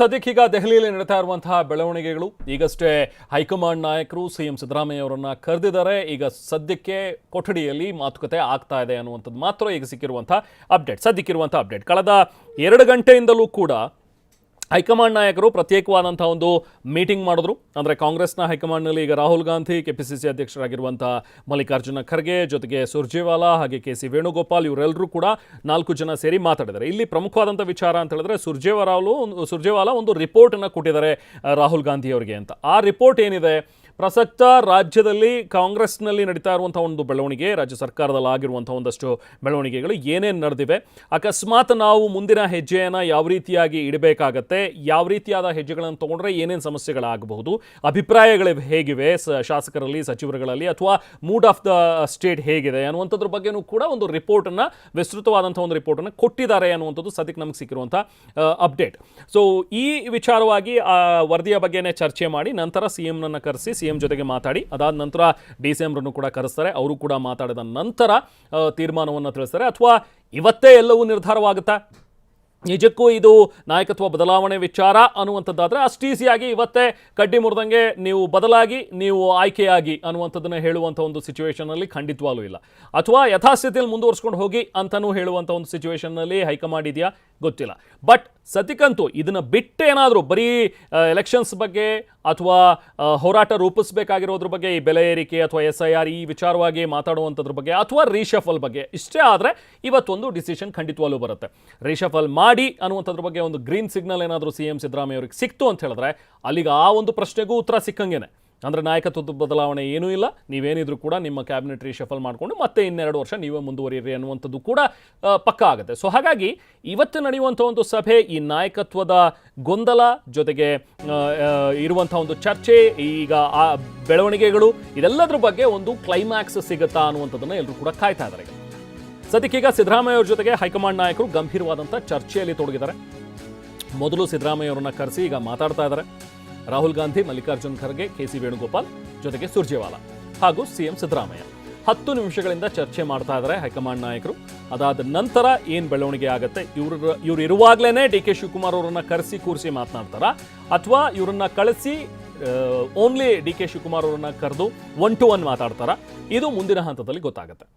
ಸದ್ಯಕ್ಕೀಗ ದೆಹಲಿಯಲ್ಲಿ ನಡೀತಾ ಇರುವಂತಹ ಬೆಳವಣಿಗೆಗಳು ಈಗಷ್ಟೇ ಹೈಕಮಾಂಡ್ ನಾಯಕರು ಸಿಎಂ ಸಿದ್ದರಾಮಯ್ಯ ಅವರನ್ನ ಕರೆದಿದ್ದಾರೆ. ಈಗ ಸದ್ಯಕ್ಕೆ ಕೊಠಡಿಯಲ್ಲಿ ಮಾತುಕತೆ ಆಗ್ತಾ ಇದೆ ಅನ್ನುವಂಥದ್ದು ಮಾತ್ರ ಈಗ ಸಿಕ್ಕಿರುವಂತಹ ಅಪ್ಡೇಟ್. ಸದ್ಯಕ್ಕಿರುವಂತಹ ಅಪ್ಡೇಟ್ ಕಳೆದ 2 ಗಂಟೆಯಿಂದಲೂ ಕೂಡ ಹೈಕಮಾಂಡ್ ನಾಯಕರು ಪ್ರತ್ಯೇಕವಾದಂಥ ಒಂದು ಮೀಟಿಂಗ್ ಮಾಡಿದ್ರು. ಅಂದರೆ ಕಾಂಗ್ರೆಸ್ನ ಹೈಕಮಾಂಡ್ನಲ್ಲಿ ಈಗ ರಾಹುಲ್ ಗಾಂಧಿ, ಕೆಪಿಸಿಸಿ ಅಧ್ಯಕ್ಷರಾಗಿರುವಂಥ ಮಲ್ಲಿಕಾರ್ಜುನ ಖರ್ಗೆ, ಜೊತೆಗೆ ಸುರ್ಜೇವಾಲಾ ಹಾಗೆ ಕೆ.ಸಿ. ವೇಣುಗೋಪಾಲ್ ಇವರೆಲ್ಲರೂ ಕೂಡ 4 ಜನ ಸೇರಿ ಮಾತಾಡಿದ್ದಾರೆ. ಇಲ್ಲಿ ಪ್ರಮುಖವಾದಂಥ ವಿಚಾರ ಅಂತ ಹೇಳಿದ್ರೆ ಸುರ್ಜೇವಾಲಾ ಒಂದು ರಿಪೋರ್ಟನ್ನು ಕೊಟ್ಟಿದ್ದಾರೆ ರಾಹುಲ್ ಗಾಂಧಿ ಅವರಿಗೆ ಅಂತ. ಆ ರಿಪೋರ್ಟ್ ಏನಿದೆ, ಪ್ರಸಕ್ತ ರಾಜ್ಯದಲ್ಲಿ ಕಾಂಗ್ರೆಸ್ನಲ್ಲಿ ನಡೀತಾ ಇರುವಂಥ ಒಂದು ಬೆಳವಣಿಗೆ, ರಾಜ್ಯ ಸರ್ಕಾರದಲ್ಲಿ ಆಗಿರುವಂಥ ಒಂದಷ್ಟು ಬೆಳವಣಿಗೆಗಳು ಏನೇನು ನಡೆದಿವೆ, ಅಕಸ್ಮಾತ್ ನಾವು ಮುಂದಿನ ಹೆಜ್ಜೆಯನ್ನು ಯಾವ ರೀತಿಯಾಗಿ ಇಡಬೇಕಾಗತ್ತೆ, ಯಾವ ರೀತಿಯಾದ ಹೆಜ್ಜೆಗಳನ್ನು ತೊಗೊಂಡ್ರೆ ಏನೇನು ಸಮಸ್ಯೆಗಳಾಗಬಹುದು, ಅಭಿಪ್ರಾಯಗಳು ಹೇಗಿವೆ ಶಾಸಕರಲ್ಲಿ, ಸಚಿವರುಗಳಲ್ಲಿ, ಅಥವಾ ಮೂಡ್ ಆಫ್ ದ ಸ್ಟೇಟ್ ಹೇಗಿದೆ ಅನ್ನುವಂಥದ್ರ ಬಗ್ಗೆನೂ ಕೂಡ ಒಂದು ರಿಪೋರ್ಟನ್ನು, ವಿಸ್ತೃತವಾದಂಥ ಒಂದು ರಿಪೋರ್ಟನ್ನು ಕೊಟ್ಟಿದ್ದಾರೆ ಅನ್ನುವಂಥದ್ದು ಸದ್ಯಕ್ಕೆ ನಮಗೆ ಸಿಕ್ಕಿರುವಂಥ ಅಪ್ಡೇಟ್. ಸೊ ಈ ವಿಚಾರವಾಗಿ ಆ ವರದಿಯ ಬಗ್ಗೆನೇ ಚರ್ಚೆ ಮಾಡಿ ನಂತರ ಸಿಎಂನನ್ನು ಕರೆಸಿ ಸಿಎಂ ಜೊತೆಗೆ ಮಾತಾಡಿ, ಅದಾದ ನಂತರ ಡಿ.ಸಿ.ಎಂ ರನ್ನು ಕೂಡ ಕರೆಸ್ತಾರೆ. ಅವರು ಕೂಡ ಮಾತಾಡಿದ ನಂತರ ತೀರ್ಮಾನವನ್ನು ತಿಳಿಸ್ತಾರೆ. ಅಥವಾ ಇವತ್ತೇ ಎಲ್ಲವೂ ನಿರ್ಧಾರವಾಗುತ್ತಾ, ನಿಜಕ್ಕೂ ಇದು ನಾಯಕತ್ವ ಬದಲಾವಣೆ ವಿಚಾರ ಅನ್ನುವಂಥದ್ದಾದರೆ ಅಷ್ಟು ಈಸಿಯಾಗಿ ಇವತ್ತೇ ಕಡ್ಡಿ ಮುರಿದಂಗೆ ನೀವು ಬದಲಾಗಿ, ನೀವು ಆಯ್ಕೆಯಾಗಿ ಅನ್ನುವಂಥದ್ದನ್ನು ಹೇಳುವಂಥ ಒಂದು ಸಿಚುವೇಷನ್ನಲ್ಲಿ ಖಂಡಿತವಾಗ್ಲೂ ಇಲ್ಲ. ಅಥವಾ ಯಥಾಸ್ಥಿತಿಯಲ್ಲಿ ಮುಂದುವರ್ಸ್ಕೊಂಡು ಹೋಗಿ ಅಂತಲೂ ಹೇಳುವಂಥ ಒಂದು ಸಿಚುವೇಷನ್ನಲ್ಲಿ ಹೈಕಮಾಂಡ್ ಇದೆಯಾ ಗೊತ್ತಿಲ್ಲ. ಬಟ್ ಸದ್ಯಕ್ಕಂತೂ ಇದನ್ನು ಬಿಟ್ಟೇನಾದರೂ ಬರೀ ಎಲೆಕ್ಷನ್ಸ್ ಬಗ್ಗೆ ಅಥವಾ ಹೋರಾಟ ರೂಪಿಸಬೇಕಾಗಿರೋದ್ರ ಬಗ್ಗೆ, ಈ ಬೆಲೆ ಏರಿಕೆ ಅಥವಾ SIR ಈ ವಿಚಾರವಾಗಿ ಮಾತಾಡುವಂಥದ್ರ ಬಗ್ಗೆ, ಅಥವಾ ರೀಶಫಲ್ ಬಗ್ಗೆ, ಇಷ್ಟೇ ಆದರೆ ಇವತ್ತೊಂದು ಡಿಸಿಷನ್ ಖಂಡಿತವಾಗ್ಲೂ ಬರುತ್ತೆ. ರೀಶಫಲ್ ಮಾಡಿ ಅನ್ನುವಂಥದ್ರ ಬಗ್ಗೆ ಒಂದು ಗ್ರೀನ್ ಸಿಗ್ನಲ್ ಏನಾದರೂ ಸಿಎಂ ಸಿದ್ದರಾಮಯ್ಯ ಅವ್ರಿಗೆ ಸಿಕ್ತು ಅಂತ ಹೇಳಿದ್ರೆ ಅಲ್ಲಿಗೆ ಆ ಒಂದು ಪ್ರಶ್ನೆಗೂ ಉತ್ತರ ಸಿಕ್ಕಂಗೆನೆ. ಅಂದರೆ ನಾಯಕತ್ವದ ಬದಲಾವಣೆ ಏನೂ ಇಲ್ಲ, ನೀವೇನಿದ್ರು ಕೂಡ ನಿಮ್ಮ ಕ್ಯಾಬಿನೆಟ್ ರೀಶಫಲ್ ಮಾಡಿಕೊಂಡು ಮತ್ತೆ 2 ವರ್ಷ ನೀವೇ ಮುಂದುವರಿಯಿರಿ ಅನ್ನುವಂಥದ್ದು ಕೂಡ ಪಕ್ಕ ಆಗುತ್ತೆ. ಸೊ ಹಾಗಾಗಿ ಇವತ್ತು ನಡೆಯುವಂಥ ಒಂದು ಸಭೆ ಈ ನಾಯಕತ್ವದ ಗೊಂದಲ ಜೊತೆಗೆ ಇರುವಂಥ ಒಂದು ಚರ್ಚೆ, ಈಗ ಆ ಬೆಳವಣಿಗೆಗಳು, ಇದೆಲ್ಲದ್ರ ಬಗ್ಗೆ ಒಂದು ಕ್ಲೈಮ್ಯಾಕ್ಸ್ ಸಿಗುತ್ತಾ ಅನ್ನುವಂಥದ್ದನ್ನು ಎಲ್ಲರೂ ಕೂಡ ಕಾಯ್ತಾ ಇದ್ದಾರೆ. ಸದ್ಯಕ್ಕೀಗ ಸಿದ್ದರಾಮಯ್ಯ ಅವ್ರ ಜೊತೆಗೆ ಹೈಕಮಾಂಡ್ ನಾಯಕರು ಗಂಭೀರವಾದಂಥ ಚರ್ಚೆಯಲ್ಲಿ ತೊಡಗಿದ್ದಾರೆ. ಮೊದಲು ಸಿದ್ದರಾಮಯ್ಯ ಅವರನ್ನ ಕರೆಸಿ ಈಗ ಮಾತಾಡ್ತಾ ಇದ್ದಾರೆ. ರಾಹುಲ್ ಗಾಂಧಿ, ಮಲ್ಲಿಕಾರ್ಜುನ್ ಖರ್ಗೆ, ಕೆ.ಸಿ. ವೇಣುಗೋಪಾಲ್ ಜೊತೆಗೆ ಸುರ್ಜೇವಾಲಾ ಹಾಗೂ ಸಿಎಂ ಸಿದ್ದರಾಮಯ್ಯ 10 ನಿಮಿಷಗಳಿಂದ ಚರ್ಚೆ ಮಾಡ್ತಾ ಇದ್ದಾರೆ ಹೈಕಮಾಂಡ್ ನಾಯಕರು. ಅದಾದ ನಂತರ ಏನು ಬೆಳವಣಿಗೆ ಆಗುತ್ತೆ, ಇವ್ರು ಇರುವಾಗಲೇ ಡಿ.ಕೆ. ಶಿವಕುಮಾರ್ ಅವರನ್ನ ಕರೆಸಿ ಕೂರಿಸಿ ಮಾತನಾಡ್ತಾರ, ಅಥವಾ ಇವರನ್ನ ಕಳಿಸಿ ಓನ್ಲಿ ಡಿ.ಕೆ. ಶಿವಕುಮಾರ್ ಅವರನ್ನ ಕರೆದು 1-to-1 ಮಾತಾಡ್ತಾರ, ಇದು ಮುಂದಿನ ಹಂತದಲ್ಲಿ ಗೊತ್ತಾಗುತ್ತೆ.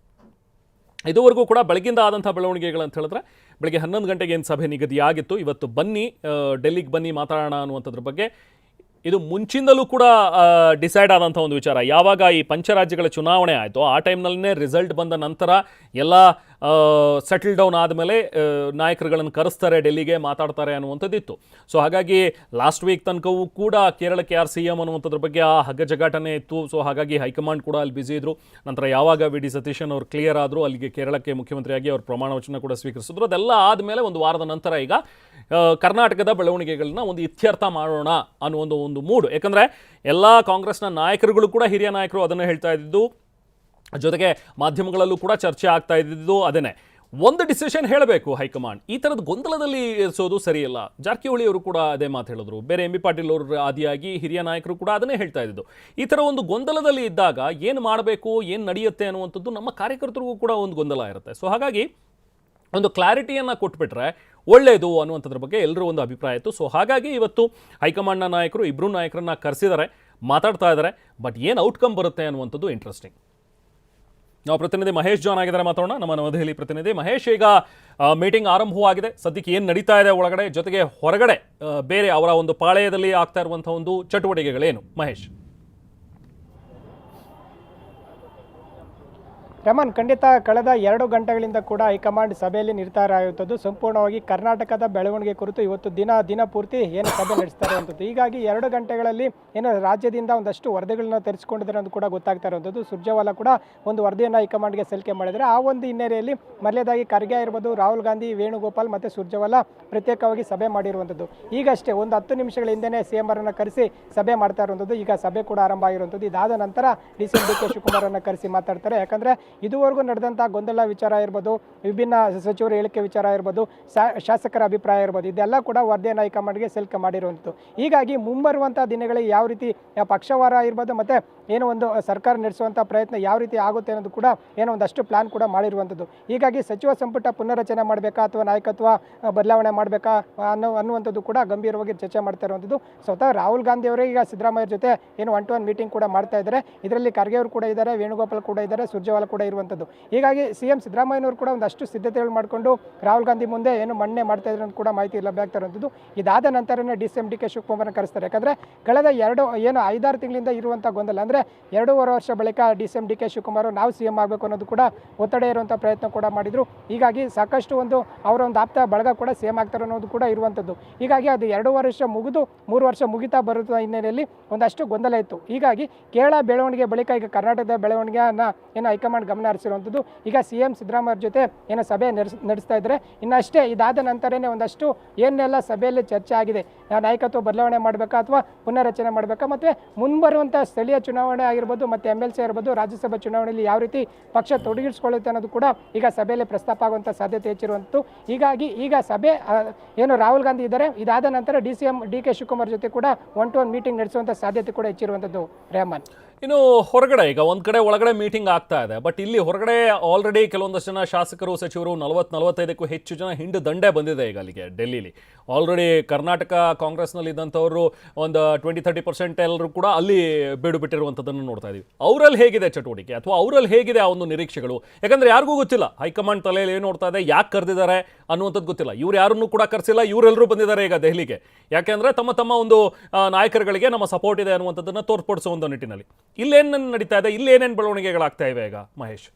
ಇದುವರೆಗೂ ಕೂಡ ಬೆಳಗ್ಗಿಂದ ಆದಂಥ ಬೆಳವಣಿಗೆಗಳಂತ ಹೇಳಿದ್ರೆ, ಬೆಳಗ್ಗೆ 11 ಗಂಟೆಗೆ ಏನು ಸಭೆ ನಿಗದಿಯಾಗಿತ್ತು, ಇವತ್ತು ಬನ್ನಿ ಡೆಲ್ಲಿಗೆ ಬನ್ನಿ ಮಾತಾಡೋಣ ಅನ್ನುವಂಥದ್ರ ಬಗ್ಗೆ ಇದು ಮುಂಚಿಂದಲೂ ಕೂಡ ಡಿಸೈಡ್ ಆದಂಥ ಒಂದು ವಿಚಾರ. ಯಾವಾಗ ಈ ಪಂಚರಾಜ್ಯಗಳ ಚುನಾವಣೆ ಆಯಿತು ಆ ಟೈಮ್ನಲ್ಲೇ ರಿಸಲ್ಟ್ ಬಂದ ನಂತರ ಎಲ್ಲ ಸೆಟಲ್ ಡೌನ್ ಆದಮೇಲೆ ನಾಯಕರುಗಳನ್ನು ಕರೆಸ್ತಾರೆ, ಡೆಲ್ಲಿಗೆ ಮಾತಾಡ್ತಾರೆ ಅನ್ನುವಂಥದ್ದಿತ್ತು. ಸೊ ಹಾಗಾಗಿ ಲಾಸ್ಟ್ ವೀಕ್ ತನಕವೂ ಕೂಡ ಕೇರಳಕ್ಕೆ ಯಾರು CM ಅನ್ನುವಂಥದ್ರ ಬಗ್ಗೆ ಆ ಹಗ್ಗಜಗಾಟನೇ ಇತ್ತು. ಸೊ ಹಾಗಾಗಿ ಹೈಕಮಾಂಡ್ ಕೂಡ ಅಲ್ಲಿ ಬ್ಯುಸಿ ಇದ್ರು. ನಂತರ ಯಾವಾಗ ವಿ ಡಿ ಸತೀಶನ್ ಅವರು ಕ್ಲಿಯರ್ ಆದರು, ಅಲ್ಲಿಗೆ ಕೇರಳಕ್ಕೆ ಮುಖ್ಯಮಂತ್ರಿಯಾಗಿ ಅವರು ಪ್ರಮಾಣ ವಚನ ಕೂಡ ಸ್ವೀಕರಿಸಿದ್ರು. ಅದೆಲ್ಲ ಆದಮೇಲೆ ಒಂದು ವಾರದ ನಂತರ ಈಗ ಕರ್ನಾಟಕದ ಬೆಳವಣಿಗೆಗಳನ್ನ ಒಂದು ಇತ್ಯರ್ಥ ಮಾಡೋಣ ಅನ್ನೋ ಒಂದು ಮೂಡ್. ಯಾಕಂದರೆ ಎಲ್ಲ ಕಾಂಗ್ರೆಸ್ನ ನಾಯಕರುಗಳು ಕೂಡ, ಹಿರಿಯ ನಾಯಕರು ಅದನ್ನು ಹೇಳ್ತಾ ಇದ್ದಿದ್ದು, ಜೊತೆಗೆ ಮಾಧ್ಯಮಗಳಲ್ಲೂ ಕೂಡ ಚರ್ಚೆ ಆಗ್ತಾ ಇದ್ದಿದ್ದು ಅದೇನೆ. ಒಂದು ಡಿಸಿಷನ್ ಹೇಳಬೇಕು ಹೈಕಮಾಂಡ್. ಈ ಥರದ ಗೊಂದಲದಲ್ಲಿ ಇರಿಸೋದು ಸರಿಯಲ್ಲ. ಜಾರಕಿಹೊಳಿ ಅವರು ಕೂಡ ಅದೇ ಮಾತು ಹೇಳಿದ್ರು, ಬೇರೆ MB ಪಾಟೀಲ್ ಅವರು ಆದಿಯಾಗಿ ಹಿರಿಯ ನಾಯಕರು ಕೂಡ ಅದನ್ನೇ ಹೇಳ್ತಾ ಇದ್ದು. ಈ ಥರ ಒಂದು ಗೊಂದಲದಲ್ಲಿ ಇದ್ದಾಗ ಏನು ಮಾಡಬೇಕು, ಏನು ನಡೆಯುತ್ತೆ ಅನ್ನುವಂಥದ್ದು ನಮ್ಮ ಕಾರ್ಯಕರ್ತರಿಗೂ ಕೂಡ ಒಂದು ಗೊಂದಲ ಇರುತ್ತೆ. ಸೊ ಹಾಗಾಗಿ ಒಂದು ಕ್ಲಾರಿಟಿಯನ್ನು ಕೊಟ್ಬಿಟ್ರೆ ಒಳ್ಳೆಯದು ಅನ್ನುವಂಥದ್ರ ಬಗ್ಗೆ ಎಲ್ಲರೂ ಒಂದು ಅಭಿಪ್ರಾಯ ಇತ್ತು. ಸೊ ಹಾಗಾಗಿ ಇವತ್ತು ಹೈಕಮಾಂಡ್ನ ನಾಯಕರು ಇಬ್ಬರು ನಾಯಕರನ್ನ ಕರೆಸಿದ್ದಾರೆ, ಮಾತಾಡ್ತಾ ಇದ್ದಾರೆ. ಬಟ್ ಏನು ಔಟ್ಕಮ್ ಬರುತ್ತೆ ಅನ್ನುವಂಥದ್ದು ಇಂಟ್ರೆಸ್ಟಿಂಗ್. ನಾವು ಪ್ರತಿನಿಧಿ ಮಹೇಶ್ ಜಾನ್ ಆಗಿದ್ದಾರೆ, ಮಾತಾಡೋಣ. ನಮ್ಮ ನವದೆಹಲಿ ಪ್ರತಿನಿಧಿ ಮಹೇಶ್, ಈಗ ಮೀಟಿಂಗ್ ಆರಂಭವಾಗಿದೆ, ಸದ್ಯಕ್ಕೆ ಏನು ನಡೀತಾ ಇದೆ ಒಳಗಡೆ, ಜೊತೆಗೆ ಹೊರಗಡೆ ಬೇರೆ ಅವರ ಒಂದು ಪಾಳೆಯದಲ್ಲಿ ಆಗ್ತಾ ಇರುವಂಥ ಒಂದು ಚಟುವಟಿಕೆಗಳೇನು ಮಹೇಶ್? ರಮನ್, ಖಂಡಿತ ಕಳೆದ 2 ಗಂಟೆಗಳಿಂದ ಕೂಡ ಹೈಕಮಾಂಡ್ ಸಭೆಯಲ್ಲಿ ನಿರ್ಧಾರ ಆಗುತ್ತದೆ. ಸಂಪೂರ್ಣವಾಗಿ ಕರ್ನಾಟಕದ ಬೆಳವಣಿಗೆ ಕುರಿತು ಇವತ್ತು ದಿನ ಪೂರ್ತಿ ಏನು ಸಭೆ ನಡೆಸ್ತಾರೆ ಅಂತದ್ದು. ಹೀಗಾಗಿ 2 ಗಂಟೆಗಳಲ್ಲಿ ಏನು ರಾಜ್ಯದಿಂದ ಒಂದಷ್ಟು ವರದಿಗಳನ್ನ ತರಿಸಿಕೊಂಡಿದ್ದಾರೆ ಅಂತ ಕೂಡ ಗೊತ್ತಾಗ್ತಾ ಇರುವಂಥದ್ದು. ಸುರ್ಜೇವಾಲಾ ಕೂಡ ಒಂದು ವರದಿಯನ್ನು ಹೈಕಮಾಂಡ್ಗೆ ಸಲ್ಲಿಕೆ ಮಾಡಿದರೆ, ಆ ಒಂದು ಹಿನ್ನೆಲೆಯಲ್ಲಿ ಮೊದಲೇದಾಗಿ ಖರ್ಗೆ ಇರ್ಬೋದು, ರಾಹುಲ್ ಗಾಂಧಿ, ವೇಣುಗೋಪಾಲ್ ಮತ್ತು ಸುರ್ಜೇವಾಲಾ ಪ್ರತ್ಯೇಕವಾಗಿ ಸಭೆ ಮಾಡಿರುವಂಥದ್ದು. ಈಗಷ್ಟೇ ಒಂದು 10 ನಿಮಿಷಗಳ ಹಿಂದೆಯೇ CM ಅವರನ್ನು ಕರೆಸಿ ಸಭೆ ಮಾಡ್ತಾ ಇರುವಂಥದ್ದು. ಈಗ ಸಭೆ ಕೂಡ ಆರಂಭ ಆಗಿರುವಂಥದ್ದು. ಇದಾದ ನಂತರ ಡಿ.ಕೆ. ಶಿವಕುಮಾರ್ ಅವರನ್ನು ಕರೆಸಿ ಮಾತಾಡ್ತಾರೆ. ಯಾಕಂದರೆ ಇದುವರೆಗೂ ನಡೆದಂಥ ಗೊಂದಲ ವಿಚಾರ ಇರ್ಬೋದು, ವಿಭಿನ್ನ ಸಚಿವರ ಹೇಳಿಕೆ ವಿಚಾರ ಇರ್ಬೋದು, ಶಾಸಕರ ಅಭಿಪ್ರಾಯ ಇರ್ಬೋದು, ಇದೆಲ್ಲ ಕೂಡ ವರದಿಯನ್ನು ಹೈಕಮಾಂಡ್ಗೆ ಸಲ್ಲಿಕೆ ಮಾಡಿರುವಂಥದ್ದು. ಹೀಗಾಗಿ ಮುಂಬರುವಂಥ ದಿನಗಳಲ್ಲಿ ಯಾವ ರೀತಿ ಪಕ್ಷವಾರ ಇರ್ಬೋದು ಮತ್ತು ಏನೋ ಒಂದು ಸರ್ಕಾರ ನಡೆಸುವಂಥ ಪ್ರಯತ್ನ ಯಾವ ರೀತಿ ಆಗುತ್ತೆ ಅನ್ನೋದು ಕೂಡ ಏನೋ ಒಂದಷ್ಟು ಪ್ಲಾನ್ ಕೂಡ ಮಾಡಿರುವಂಥದ್ದು. ಹೀಗಾಗಿ ಸಚಿವ ಸಂಪುಟ ಪುನರ್ರಚನೆ ಮಾಡಬೇಕಾ ಅಥವಾ ನಾಯಕತ್ವ ಬದಲಾವಣೆ ಮಾಡಬೇಕಾ ಅನ್ನುವಂಥದ್ದು ಕೂಡ ಗಂಭೀರವಾಗಿ ಚರ್ಚೆ ಮಾಡ್ತಾ ಇರುವಂಥದ್ದು. ಸ್ವತಃ ರಾಹುಲ್ ಗಾಂಧಿ ಅವರೇ ಈಗ ಸಿದ್ದರಾಮಯ್ಯ ಜೊತೆ ಏನು 1-to-1 ಮೀಟಿಂಗ್ ಕೂಡ ಮಾಡ್ತಾ ಇದ್ದಾರೆ. ಇದರಲ್ಲಿ ಖರ್ಗೆ ಅವರು ಕೂಡ ಇದ್ದಾರೆ, ವೇಣುಗೋಪಾಲ್ ಕೂಡ ಇದ್ದಾರೆ, ಸುರ್ಜೇವಾಲಾ ಕೂಡ ಇರುವಂಥದ್ದು. ಹೀಗಾಗಿ ಸಿಎಂ ಸಿದ್ದರಾಮಯ್ಯನವರು ಕೂಡ ಒಂದಷ್ಟು ಸಿದ್ಧತೆಗಳು ಮಾಡಿಕೊಂಡು ರಾಹುಲ್ ಗಾಂಧಿ ಮುಂದೆ ಏನು ಮಣ್ಣೆ ಮಾಡ್ತಾ ಇದ್ದಾರೆ ಅಂತ ಕೂಡ ಮಾಹಿತಿ ಲಭ್ಯ ಆಗ್ತಾ ಇರುವಂಥದ್ದು. ಇದಾದ ನಂತರನೇ ಡಿ.ಕೆ ಶಿವಕುಮಾರ್ನ ಕರೆಸ್ತಾರೆ. ಯಾಕಂದರೆ ಕಳೆದ 5-6 ತಿಂಗಳಿಂದ ಇರುವಂಥ ಗೊಂದಲ ಅಂದರೆ 2.5 ವರ್ಷ ಬಳಿಕ ಡಿ.ಕೆ ಶಿವಕುಮಾರ್ ನಾವು ಸಿಎಂ ಆಗಬೇಕು ಅನ್ನೋದು ಕೂಡ ಒತ್ತಡ ಇರುವಂಥ ಪ್ರಯತ್ನ ಕೂಡ ಮಾಡಿದರು. ಹೀಗಾಗಿ ಸಾಕಷ್ಟು ಅವರ ಒಂದು ಆಪ್ತ ಬಳಗ ಕೂಡ ಸಿಎಂ ಆಗ್ತಾರೆ ಅನ್ನೋದು ಕೂಡ ಇರುವಂಥದ್ದು. ಹೀಗಾಗಿ ಅದು 2 ವರ್ಷ ಮುಗಿದು 3 ವರ್ಷ ಮುಗಿತಾ ಬರುವ ಹಿನ್ನೆಲೆಯಲ್ಲಿ ಒಂದಷ್ಟು ಗೊಂದಲ ಇತ್ತು. ಹೀಗಾಗಿ ಕೇರಳ ಬೆಳವಣಿಗೆ ಬಳಿಕ ಈಗ ಕರ್ನಾಟಕದ ಬೆಳವಣಿಗೆಯನ್ನು ಏನು ಹೈಕಮಾಂಡ್ ಗಮನ ಹರಿಸಿರುವಂಥದ್ದು. ಈಗ ಸಿಎಂ ಸಿದ್ದರಾಮಯ್ಯ ಜೊತೆ ಏನೋ ಸಭೆ ನಡೆಸ್ತಾ ಇದ್ದಾರೆ. ಇನ್ನಷ್ಟೇ ಇದಾದ ನಂತರನೇ ಒಂದಷ್ಟು ಏನೆಲ್ಲ ಸಭೆಯಲ್ಲಿ ಚರ್ಚೆ ಆಗಿದೆ, ನಾಯಕತ್ವ ಬದಲಾವಣೆ ಮಾಡಬೇಕಾ ಅಥವಾ ಪುನರ್ರಚನೆ ಮಾಡಬೇಕಾ, ಮತ್ತು ಮುಂಬರುವಂಥ ಸ್ಥಳೀಯ ಚುನಾವಣೆ ಆಗಿರ್ಬೋದು ಮತ್ತು MLC ಇರ್ಬೋದು, ರಾಜ್ಯಸಭಾ ಚುನಾವಣೆಯಲ್ಲಿ ಯಾವ ರೀತಿ ಪಕ್ಷ ತೊಡಗಿಸಿಕೊಳ್ಳುತ್ತೆ ಅನ್ನೋದು ಕೂಡ ಈಗ ಸಭೆಯಲ್ಲಿ ಪ್ರಸ್ತಾಪ ಆಗುವಂಥ ಸಾಧ್ಯತೆ ಹೆಚ್ಚಿರುವಂಥದ್ದು. ಹೀಗಾಗಿ ಈಗ ಸಭೆ ಏನು ರಾಹುಲ್ ಗಾಂಧಿ ಇದ್ದಾರೆ, ಇದಾದ ನಂತರ ಡಿ.ಕೆ ಶಿವಕುಮಾರ್ ಜೊತೆ ಕೂಡ 1-to-1 ಮೀಟಿಂಗ್ ನಡೆಸುವಂಥ ಸಾಧ್ಯತೆ ಕೂಡ ಹೆಚ್ಚಿರುವಂಥದ್ದು. ರೆಹಮಾನ್, ಇನ್ನು ಹೊರಗಡೆ ಈಗ ಒಂದು ಕಡೆ ಒಳಗಡೆ ಮೀಟಿಂಗ್ ಆಗ್ತಾ ಇದೆ, ಬಟ್ ಇಲ್ಲಿ ಹೊರಗಡೆ ಆಲ್ರೆಡಿ ಕೆಲವೊಂದಷ್ಟು ಜನ ಶಾಸಕರು ಸಚಿವರು 40-45ಕ್ಕೂ ಹೆಚ್ಚು ಜನ ಹಿಂಡು ದಂಡೆ ಬಂದಿದೆ ಈಗ ಅಲ್ಲಿಗೆ ಡೆಲ್ಲಿಲಿ. ಆಲ್ರೆಡಿ ಕರ್ನಾಟಕ ಕಾಂಗ್ರೆಸ್ನಲ್ಲಿ ಇದ್ದಂಥವರು ಒಂದು 20-30% ಎಲ್ಲರೂ ಕೂಡ ಅಲ್ಲಿ ಬೀಡು ಬಿಟ್ಟಿರುವಂಥದ್ದನ್ನು ನೋಡ್ತಾ ಇದ್ದೀವಿ. ಅವರಲ್ಲಿ ಹೇಗಿದೆ ಚಟುವಟಿಕೆ ಅಥವಾ ಅವರಲ್ಲಿ ಹೇಗಿದೆ ಆ ಒಂದು ನಿರೀಕ್ಷೆಗಳು? ಯಾಕಂದರೆ ಯಾರಿಗೂ ಗೊತ್ತಿಲ್ಲ ಹೈಕಮಾಂಡ್ ತಲೆಯಲ್ಲಿ ಏನು ನೋಡ್ತಾ ಇದೆ, ಯಾಕೆ ಕರೆದಿದ್ದಾರೆ ಅನ್ನುವಂಥದ್ದು ಗೊತ್ತಿಲ್ಲ. ಇವ್ರು ಯಾರನ್ನೂ ಕೂಡ ಕರೆಸಿಲ್ಲ, ಇವರೆಲ್ಲರೂ ಬಂದಿದ್ದಾರೆ ಈಗ ದೆಹಲಿಗೆ. ಯಾಕೆಂದರೆ ತಮ್ಮ ಒಂದು ನಾಯಕರುಗಳಿಗೆ ನಮ್ಮ ಸಪೋರ್ಟ್ ಇದೆ ಅನ್ನುವಂಥದ್ದನ್ನು ತೋರ್ಪಡಿಸೋ ಒಂದು ನಿಟ್ಟಿನಲ್ಲಿ ಇಲ್ಲೇನು ನಡೀತಾ ಇದೆ, ಇಲ್ಲೇನೇನು ಬೆಳವಣಿಗೆಗಳಾಗ್ತಾ ಇವೆ ಈಗ ಮಹೇಶ್?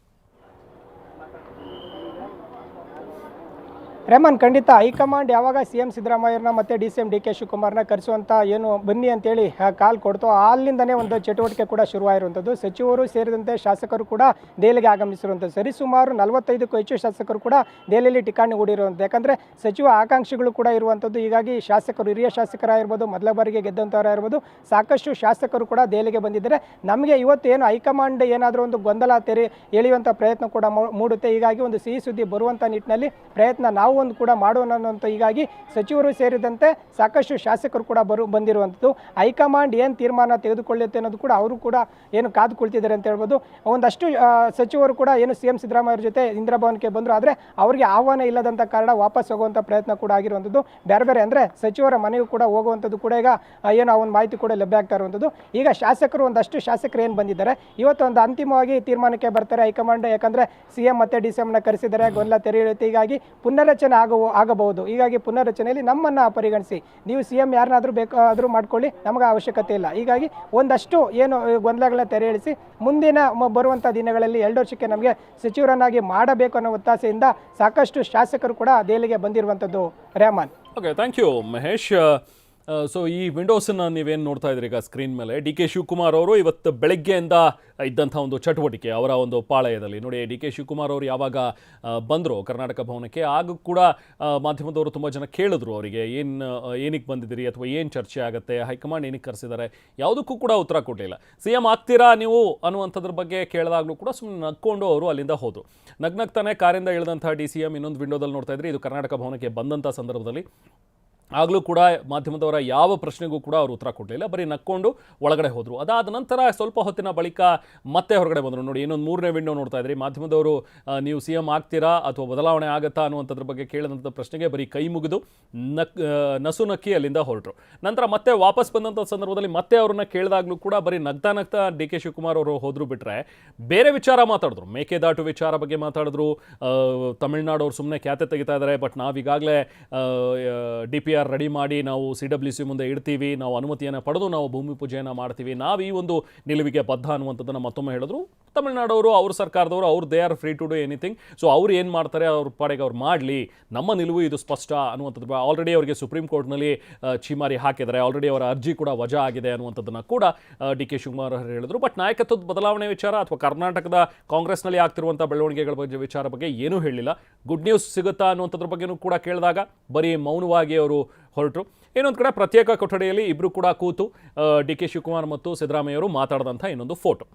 ರೆಹಮಾನ್, ಖಂಡಿತ ಹೈಕಮಾಂಡ್ ಯಾವಾಗ ಸಿಎಂ ಸಿದ್ದರಾಮಯ್ಯನ ಮತ್ತು ಡಿ.ಕೆ ಶಿವಕುಮಾರ್ನ ಕರೆಸುವಂಥ ಏನು ಬನ್ನಿ ಅಂತೇಳಿ ಕಾಲ್ ಕೊಡ್ತೋ ಅಲ್ಲಿಂದನೇ ಒಂದು ಚಟುವಟಿಕೆ ಕೂಡ ಶುರುವಾಗಿರುವಂಥದ್ದು. ಸಚಿವರು ಸೇರಿದಂತೆ ಶಾಸಕರು ಕೂಡ ದೆಹಲಿಗೆ ಆಗಮಿಸಿರುವಂಥದ್ದು. ಸರಿಸುಮಾರು 45ಕ್ಕೂ ಹೆಚ್ಚು ಶಾಸಕರು ಕೂಡ ದೆಹಲಿಯಲ್ಲಿ ಠಿಕಾಣಿ ಹೂಡಿರುವಂಥದ್ದು. ಯಾಕಂದರೆ ಸಚಿವ ಆಕಾಂಕ್ಷಿಗಳು ಕೂಡ ಇರುವಂಥದ್ದು. ಹೀಗಾಗಿ ಶಾಸಕರು, ಹಿರಿಯ ಶಾಸಕರಾಗಿರ್ಬೋದು, ಮೊದಲ ಬಾರಿಗೆ ಗೆದ್ದಂಥವರಾಗಿರ್ಬೋದು, ಸಾಕಷ್ಟು ಶಾಸಕರು ಕೂಡ ದೆಹಲಿಗೆ ಬಂದಿದ್ದಾರೆ. ನಮಗೆ ಇವತ್ತು ಏನು ಹೈಕಮಾಂಡ್ ಏನಾದರೂ ಒಂದು ಗೊಂದಲ ಎಳೆಯುವಂಥ ಪ್ರಯತ್ನ ಕೂಡ ಮೂಡುತ್ತೆ. ಹೀಗಾಗಿ ಒಂದು ಸಿಹಿ ಸುದ್ದಿ ಬರುವಂಥ ನಿಟ್ಟಿನಲ್ಲಿ ಪ್ರಯತ್ನ ನಾವು ಒಂದು ಕೂಡ ಮಾಡೋಣ ಅನ್ನೋಂಥ ಹೀಗಾಗಿ ಸಚಿವರು ಸೇರಿದಂತೆ ಸಾಕಷ್ಟು ಶಾಸಕರು ಕೂಡ ಬಂದಿರುವಂಥದ್ದು. ಹೈಕಮಾಂಡ್ ಏನು ತೀರ್ಮಾನ ತೆಗೆದುಕೊಳ್ಳುತ್ತೆ ಅನ್ನೋದು ಕೂಡ ಅವರು ಕೂಡ ಏನು ಕಾದುಕೊಳ್ತಿದ್ದಾರೆ ಅಂತ ಹೇಳ್ಬೋದು. ಒಂದಷ್ಟು ಸಚಿವರು ಕೂಡ ಏನು ಸಿಎಂ ಸಿದ್ದರಾಮಯ್ಯ ಜೊತೆ ಇಂದ್ರಭವನಕ್ಕೆ ಬಂದರು, ಆದರೆ ಅವರಿಗೆ ಆಹ್ವಾನ ಇಲ್ಲದಂಥ ಕಾರಣ ವಾಪಸ್ ಹೋಗುವಂಥ ಪ್ರಯತ್ನ ಕೂಡ ಆಗಿರುವಂಥದ್ದು. ಬೇರೆ ಅಂದರೆ ಸಚಿವರ ಮನೆಗೂ ಕೂಡ ಹೋಗುವಂಥದ್ದು ಕೂಡ ಈಗ ಏನು ಆ ಒಂದು ಮಾಹಿತಿ ಕೂಡ ಲಭ್ಯ ಆಗ್ತಾ ಇರುವಂಥದ್ದು. ಈಗ ಶಾಸಕರು ಒಂದಷ್ಟು ಶಾಸಕರು ಏನು ಬಂದಿದ್ದಾರೆ, ಇವತ್ತು ಒಂದು ಅಂತಿಮವಾಗಿ ತೀರ್ಮಾನಕ್ಕೆ ಬರ್ತಾರೆ ಹೈಕಮಾಂಡ್. ಯಾಕಂದರೆ ಸಿಎಂ ಮತ್ತು ಡಿ.ನ ಕರೆಸಿದ್ದಾರೆ, ಗೊಂದಲ ತೆರೆಯುತ್ತೆ. ಹೀಗಾಗಿ ಪುನರ್ರಚನೆ ಆಗಬಹುದು. ಹೀಗಾಗಿ ಪುನರ್ರಚನೆಯಲ್ಲಿ ನಮ್ಮನ್ನು ಪರಿಗಣಿಸಿ, ನೀವು ಸಿಎಂ ಯಾರನ್ನಾದರೂ ಬೇಕಾದರೂ ಮಾಡ್ಕೊಳ್ಳಿ, ನಮಗೆ ಅವಶ್ಯಕತೆ ಇಲ್ಲ. ಹೀಗಾಗಿ ಒಂದಷ್ಟು ಏನು ಗೊಂದಲಗಳನ್ನ ತೆರೆಯಿಳಿಸಿ ಮುಂದಿನ ಬರುವಂಥ ದಿನಗಳಲ್ಲಿ 2 ವರ್ಷಕ್ಕೆ ನಮಗೆ ಸಚಿವರನ್ನಾಗಿ ಮಾಡಬೇಕು ಅನ್ನೋ ಒತ್ತಾಸೆಯಿಂದ ಸಾಕಷ್ಟು ಶಾಸಕರು ಕೂಡ ದೆಹಲಿಗೆ ಬಂದಿರುವಂಥದ್ದು. Rehman, okay, thank you Mahesh. So ಈ ವಿಂಡೋಸನ್ನು ನೀವೇನು ನೋಡ್ತಾ ಇದ್ರಿ ಈಗ ಸ್ಕ್ರೀನ್ ಮೇಲೆ, ಡಿ.ಕೆ ಶಿವಕುಮಾರ್ ಅವರು ಇವತ್ತು ಬೆಳಗ್ಗೆಯಿಂದ ಇದ್ದಂಥ ಒಂದು ಚಟುವಟಿಕೆ ಅವರ ಒಂದು ಪಾಳಯದಲ್ಲಿ ನೋಡಿ. ಡಿ.ಕೆ ಶಿವಕುಮಾರ್ ಅವರು ಯಾವಾಗ ಬಂದರು ಕರ್ನಾಟಕ ಭವನಕ್ಕೆ, ಆಗ ಕೂಡ ಮಾಧ್ಯಮದವರು ತುಂಬ ಜನ ಕೇಳಿದ್ರು ಅವರಿಗೆ ಏನಕ್ಕೆ ಬಂದಿದ್ದೀರಿ ಅಥವಾ ಏನು ಚರ್ಚೆ ಆಗುತ್ತೆ, ಹೈಕಮಾಂಡ್ ಏನಕ್ಕೆ ಕರೆಸಿದ್ದಾರೆ, ಯಾವುದಕ್ಕೂ ಕೂಡ ಉತ್ತರ ಕೊಡಲಿಲ್ಲ. ಸಿಎಂ ಆಗ್ತೀರಾ ನೀವು ಅನ್ನುವಂಥದ್ರ ಬಗ್ಗೆ ಕೇಳಿದಾಗಲೂ ಕೂಡ ಸುಮ್ಮನೆ ನಕ್ಕೊಂಡು ಅವರು ಅಲ್ಲಿಂದ ಹೋದರು. ನಗ್ನಗ್ತಾನೆ ಕಾರಿಂದ ಇಳಿದಂಥ ಡಿ.ಸಿ.ಎಂ ಇನ್ನೊಂದು ವಿಂಡೋದಲ್ಲಿ ನೋಡ್ತಾ ಇದ್ರಿ. ಇದು ಕರ್ನಾಟಕ ಭವನಕ್ಕೆ ಬಂದಂಥ ಸಂದರ್ಭದಲ್ಲಿ ಆಗಲೂ ಕೂಡ ಮಾಧ್ಯಮದವರ ಯಾವ ಪ್ರಶ್ನೆಗೂ ಕೂಡ ಅವರು ಉತ್ತರ ಕೊಡಲಿಲ್ಲ, ಬರೀ ನಕ್ಕೊಂಡು ಒಳಗಡೆ ಹೋದರು. ಅದಾದ ನಂತರ ಸ್ವಲ್ಪ ಹೊತ್ತಿನ ಬಳಿಕ ಮತ್ತೆ ಹೊರಗಡೆ ಬಂದರು. ನೋಡಿ, ಇನ್ನೊಂದು 3ನೇ ವಿಂಡೋ ನೋಡ್ತಾ ಇದ್ರಿ. ಮಾಧ್ಯಮದವರು ನೀವು ಸಿಎಂ ಆಗ್ತೀರಾ ಅಥವಾ ಬದಲಾವಣೆ ಆಗುತ್ತಾ ಅನ್ನುವಂಥದ್ರ ಬಗ್ಗೆ ಕೇಳಿದಂಥ ಪ್ರಶ್ನೆಗೆ ಬರೀ ಕೈ ಮುಗಿದು ನಸು ನಕ್ಕಿ ಅಲ್ಲಿಂದ ಹೊರಟರು. ನಂತರ ಮತ್ತೆ ವಾಪಸ್ ಬಂದಂಥ ಸಂದರ್ಭದಲ್ಲಿ ಮತ್ತೆ ಅವ್ರನ್ನ ಕೇಳಿದಾಗಲೂ ಕೂಡ ಬರೀ ನಗ್ತಾ ಡಿ.ಕೆ ಶಿವಕುಮಾರ್ ಅವರು ಹೋದ್ರು ಬಿಟ್ಟರೆ ಬೇರೆ ವಿಚಾರ ಮಾತಾಡಿದ್ರು. ಮೇಕೆದಾಟು ವಿಚಾರ ಬಗ್ಗೆ ಮಾತಾಡಿದ್ರು. ತಮಿಳ್ನಾಡು ಅವ್ರು ಸುಮ್ಮನೆ ಖ್ಯಾತೆ ತೆಗಿತಾ ಇದ್ದಾರೆ, ಬಟ್ ನಾವೀಗಾಗಲೇ DPR ರೆಡಿ ಮಾಡಿ ನಾವು CWC ಮುಂದೆ ಇಡ್ತೀವಿ, ನಾವು ಅನುಮತಿಯನ್ನು ಪಡೆದು ನಾವು ಭೂಮಿ ಪೂಜೆಯನ್ನು ಮಾಡ್ತೀವಿ, ನಾವು ಈ ಒಂದು ನಿಲುವಿಗೆ ಬದ್ಧ ಅನ್ನುವಂಥದ್ದನ್ನು ಮತ್ತೊಮ್ಮೆ ಹೇಳಿದ್ರು. ತಮಿಳ್ನಾಡವರು, ಅವ್ರ ಸರ್ಕಾರದವರು, ಅವ್ರು they are free to do anything. So ಅವ್ರು ಏನು ಮಾಡ್ತಾರೆ ಅವ್ರ ಪಾಡಿಗೆ ಅವ್ರು ಮಾಡಲಿ, ನಮ್ಮ ನಿಲುವು ಇದು ಸ್ಪಷ್ಟ ಅನ್ನುವಂಥದ್ದು. ಆಲ್ರೆಡಿ ಅವರಿಗೆ ಸುಪ್ರೀಂ ಕೋರ್ಟ್ನಲ್ಲಿ ಛೀಮಾರಿ ಹಾಕಿದ್ದಾರೆ, ಆಲ್ರೆಡಿ ಅವರ ಅರ್ಜಿ ಕೂಡ ವಜಾ ಆಗಿದೆ ಅನ್ನುವಂಥದ್ದನ್ನು ಕೂಡ ಡಿ.ಕೆ ಶಿವಕುಮಾರ್ ಹೇಳಿದರು. ಬಟ್ ನಾಯಕತ್ವದ ಬದಲಾವಣೆ ವಿಚಾರ ಅಥವಾ ಕರ್ನಾಟಕದ ಕಾಂಗ್ರೆಸ್ನಲ್ಲಿ ಆಗ್ತಿರುವಂಥ ಬೆಳವಣಿಗೆಗಳ ಬಗ್ಗೆ ವಿಚಾರ ಬಗ್ಗೆ ಏನೂ ಹೇಳಿಲ್ಲ. ಗುಡ್ ನ್ಯೂಸ್ ಸಿಗುತ್ತಾ ಅನ್ನುವಂಥದ್ರ ಬಗ್ಗೆಯೂ ಕೂಡ ಕೇಳಿದಾಗ ಬರೀ ಮೌನವಾಗಿ ಅವರು ಹೊರಟರು. ಇನ್ನೊಂದು ಕಡೆ ಪ್ರತ್ಯೇಕ ಕೊಠಡಿಯಲ್ಲಿ ಇಬ್ಬರು ಕೂಡ ಕೂತು ಡಿ.ಕೆ ಶಿವಕುಮಾರ್ ಮತ್ತು ಸಿದ್ದರಾಮಯ್ಯವರು ಮಾತಾಡಿದಂಥ ಇನ್ನೊಂದು ಫೋಟೋ.